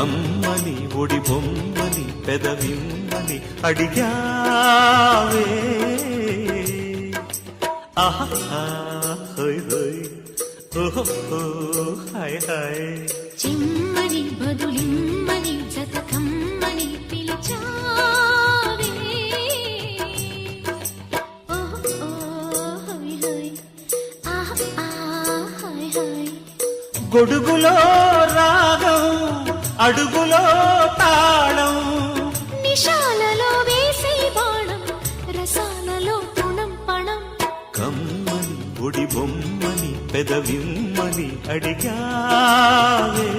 కమ్మని ఒడి బొమ్మని పెదవిమ్మని అడిగావే ఆహా హోయ్ హోయ్ ఓహో హాయ్ హాయ్ చిమ్మని బదులిమ్మని జత కమ్మని పిలిచావే ఓహో హోయ్ హోయ్ ఆహా హాయ్ హాయ్ గొడుగులో రాగం అడుగులో తాళం నిశాలలో వేసే బాణం రసాలలో తుణం పణం కమ్మని ఒడి బొమ్మని పెదవిమ్మని అడిగావే